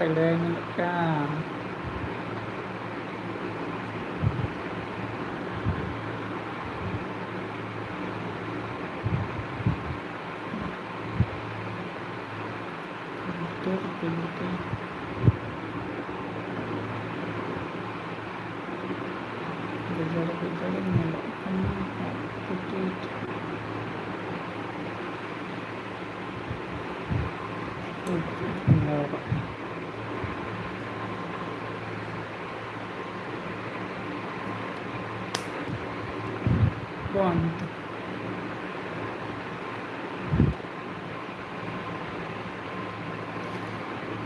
kailangan ka. Betul. Gejala-gejala menyebabkan putih. Benar. Quanto?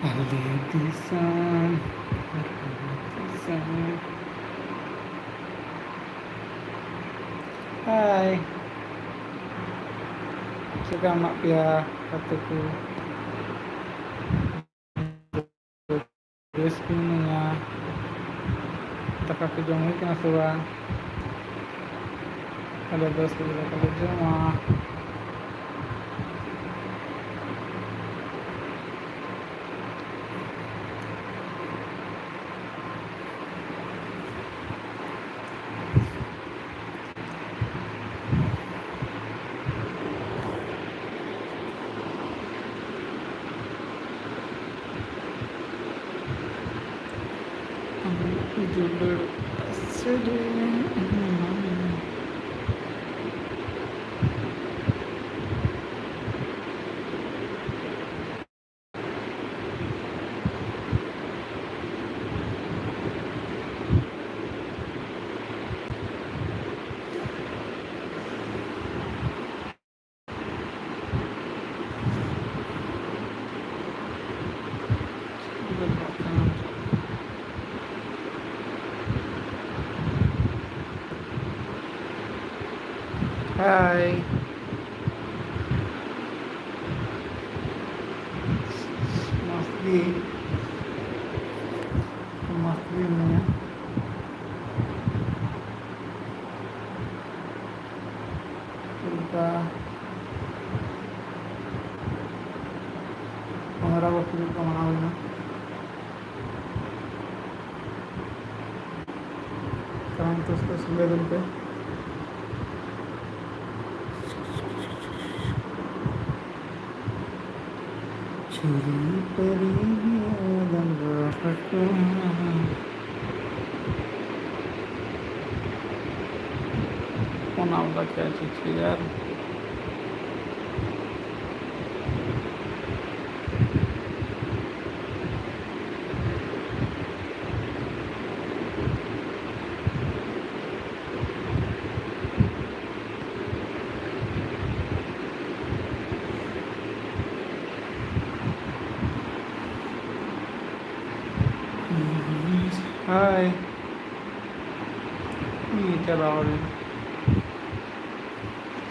Aledisan. Hai. Suka mak pia kataku. Terus punya taka kejauhan kena suara. Kalau bos bila kalau jemaah. Judul sedih. Hai. Masih namanya. Kita pengarah waktu itu kemana-mana. Sekarang terus lihat ke. Curi perinya dan berlaku. Kau nak kayak cicilan? Hai. Ini cara orang.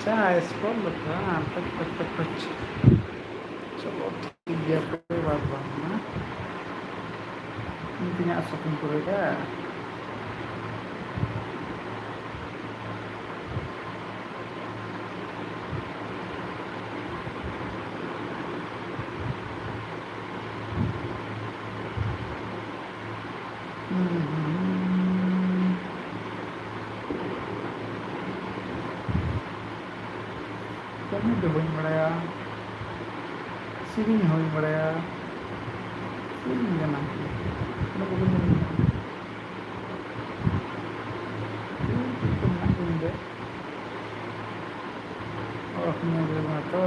Cai sekolah kan, pek. Coba tiga berapa? Intinya asal kumpul ya. Kami dah hoy meraya, sini hoy meraya, sini jangan. Kenapa begini? Kita nak ini. Oh, ni dia mata.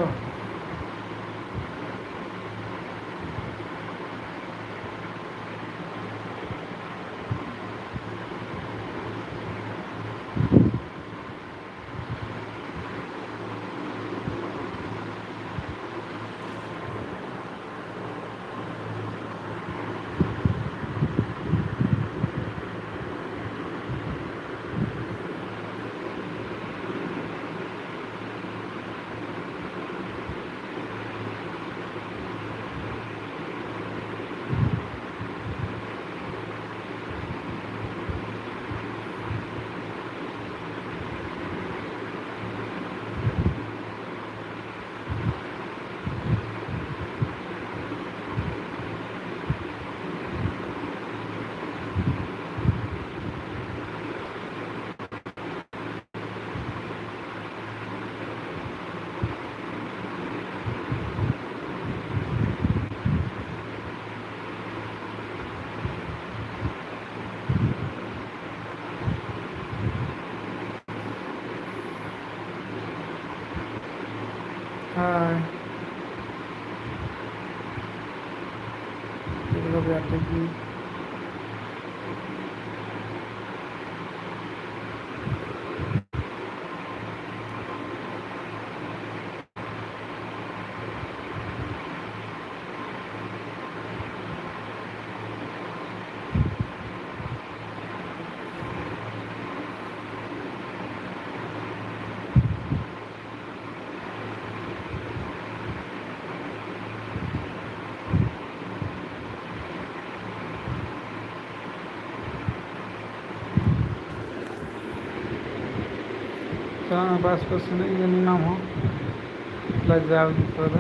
हाय चलो बैठे की Sana başkasını yenilmem o. Lazav yukarıda.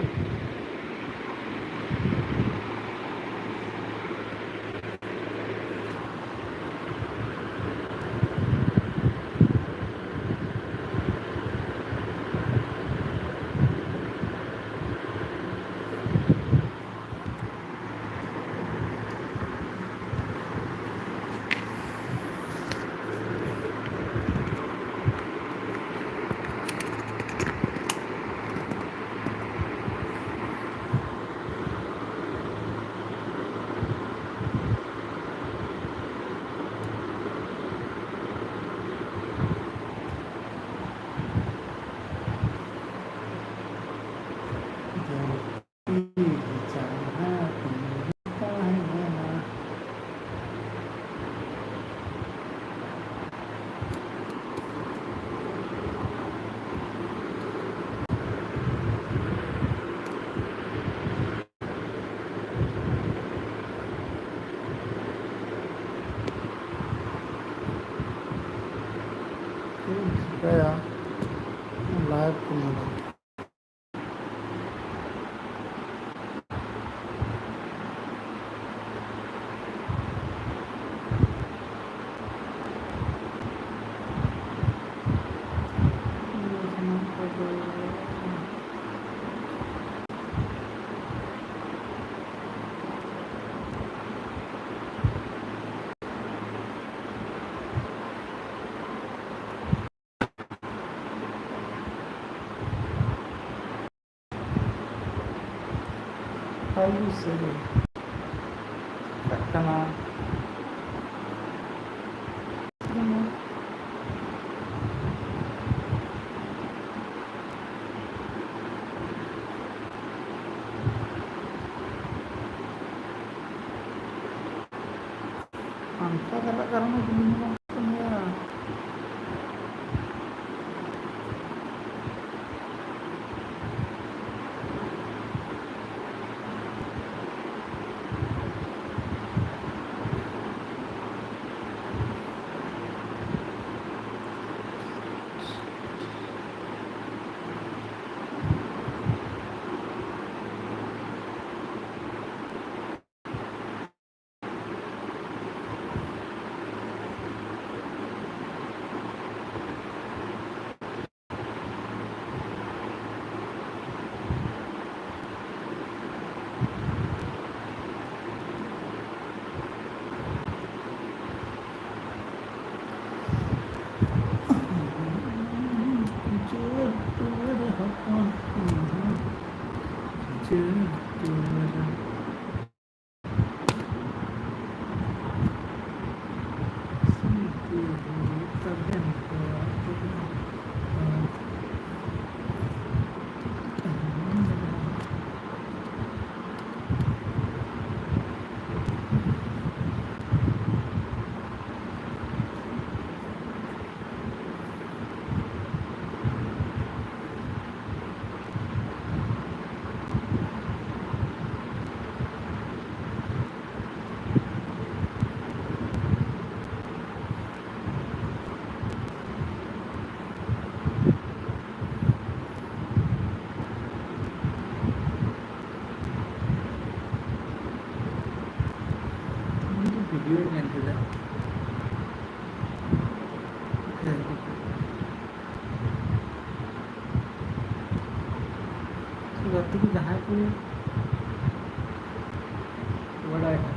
Veya live kullanalım. How you say it? Takana. Angka kalau karena begini ya. Video yang tidak waktu itu जहाँ पे बड़ा है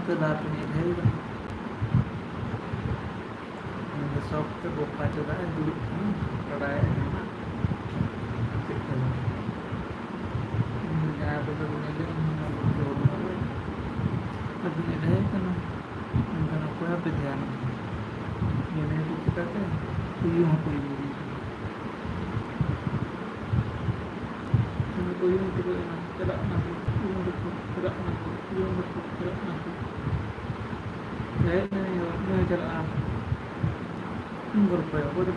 ke dapat ni hari kan besok ke buka juga dulu kedai enak gitu nggak ada punya dia tapi ni hari kan aku apa dia ini itu kita kan uyuh apa ini uyuh itu enak tidak nak uyuh itu tidak nak uyuh itu tidak nak saya ni jalan berupaya boleh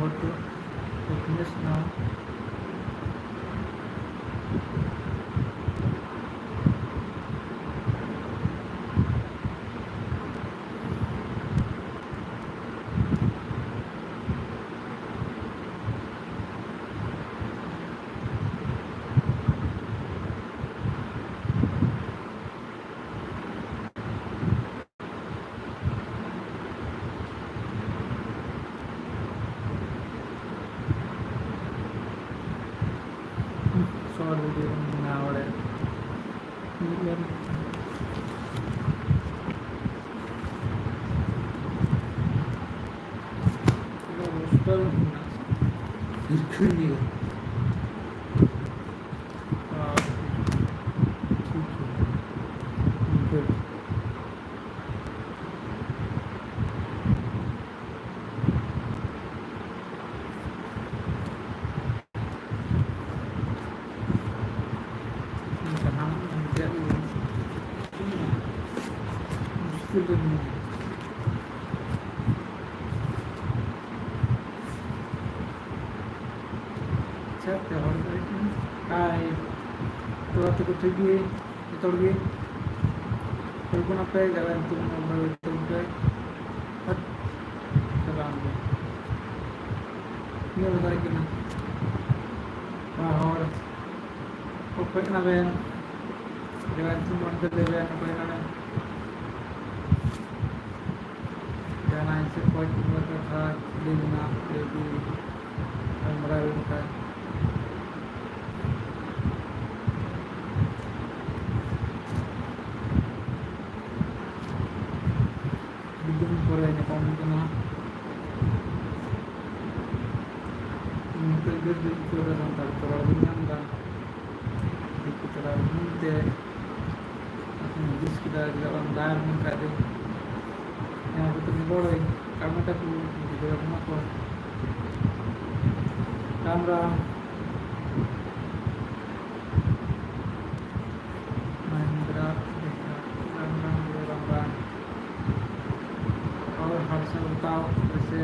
foto fitness now short video now Good. Certo, hai trovato tutti i miei tolghi qualcuno pega tu non tolghi salam io lo farei che no ma ora o poi na ben tu non deve poi na jangan se poi tu tha dinna devi हमरा उनका bikin Koreanya kamu kena mungkin dia itu orang terlalu nyantai itu terlalu muda Inggris kita dalam dalam mengkade yang betul boleh kamu tak di dalam apa kamera Mahindra kamera और हर से बताओ जैसे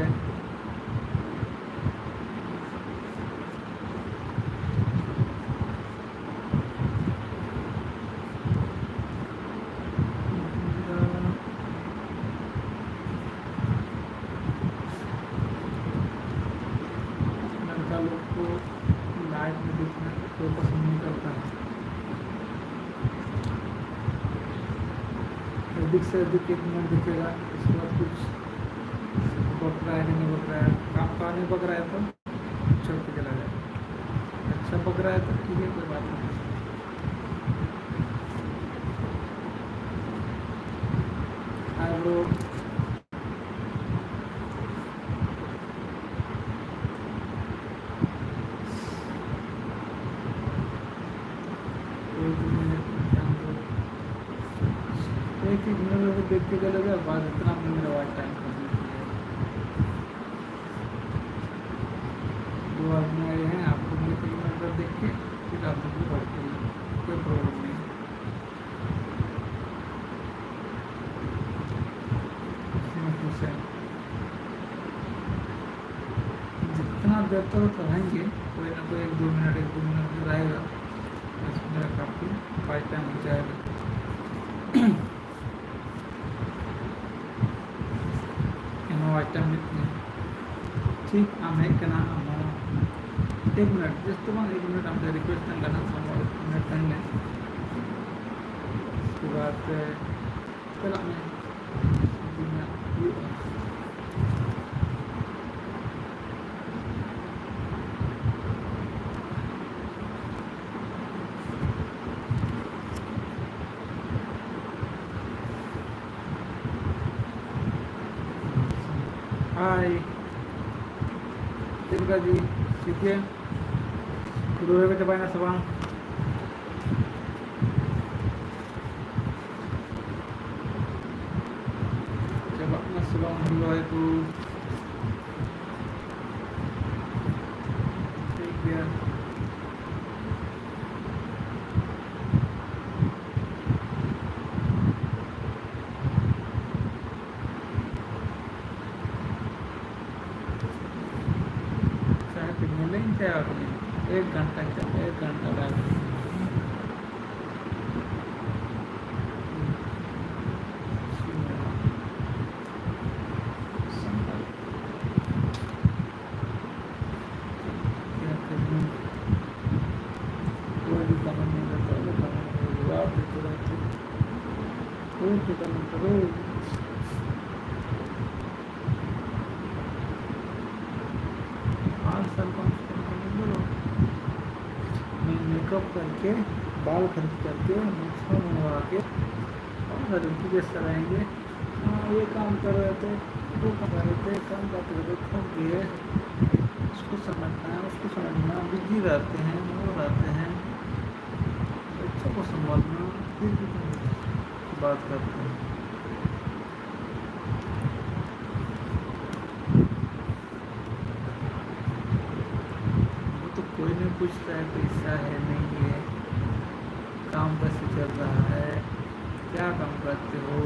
लड़का लोग को live में देखना तो पसंद नहीं करता है तो अधिक से अधिक 1 मिनट दिखेगा, इसके बाद कुछ बक रहा है कि नहीं बक रहा है, काम का नहीं बक रहा है तो छोड़ के चला जाए, अच्छा बक रहा है तो ठीक है, कोई बात नहीं। और एक ही मेरे को देख के चले गए, बाद इतना मेरा वाच टाइम कंप्लीट किया। 2 आदमी आए हैं, आपको मेरे 3 मिनट पर देख के फिर आप लोग भी बढ़ते हैं, कोई प्रॉब्लम नहीं। इसमें खुश है, जितना देर तक रहेंगे कोई ना कोई 1-2 मिनट 1-2 मिनट में रहेगा, इसमें मेरा काफ़ी वाच टाइम हो जाएगा। वाच टाइम कितने ठीक आम्ही कना 1 मिनट जस्ट 1 मिनट आमच्या रिक्वेस्ट करना समोर 1 मिनट करने, उसके बाद चला मैं हाय दुर्गा जी, ठीक है dulu kita banyak sebang coba sebang dulu itu ya. Saya tinggalin saya 1 घंटा 1 घंटा लगा मेकअप करके बाल खर्च करके मुझे मंगवा के और उनकी जैसे रहेंगे। हाँ ये काम कर रहे थे, वो कर रहे थे, काम कर रहे थे, खूब किए, उसको समझना है, उसको समझना, बिजी रहते हैं, वो रहते हैं, बच्चों को संभालना, फिर बात करते हैं। वो तो कोई नहीं पूछता है पैसा है नहीं है, काम कैसे चल रहा है, क्या काम करते हो,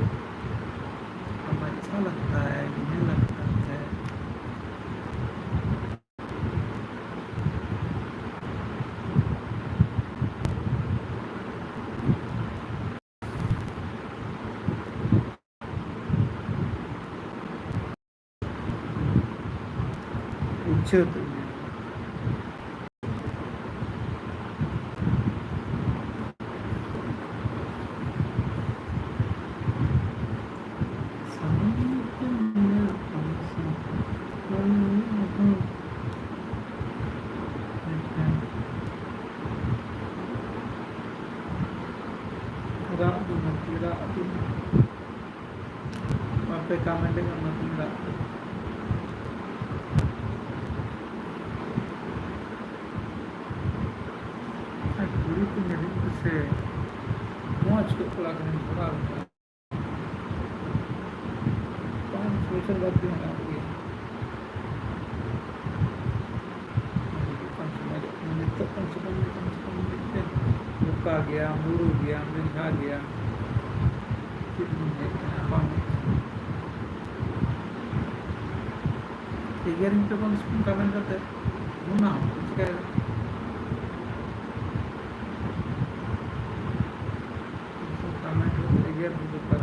हमें अच्छा लगता है नहीं लगता है। पूछो तो पे कमेंट करना पड़ेगा। पूरी तो मेरी से मौज को पूरा करने थोड़ा स्पेशल बात भी है आपकी रुका गया, मुरू गया, मिर्घा गया, टिगरिंग पे कौन स्पून कमेंट करते हैं ना कुछ कहेगा कमेंट टिगर कर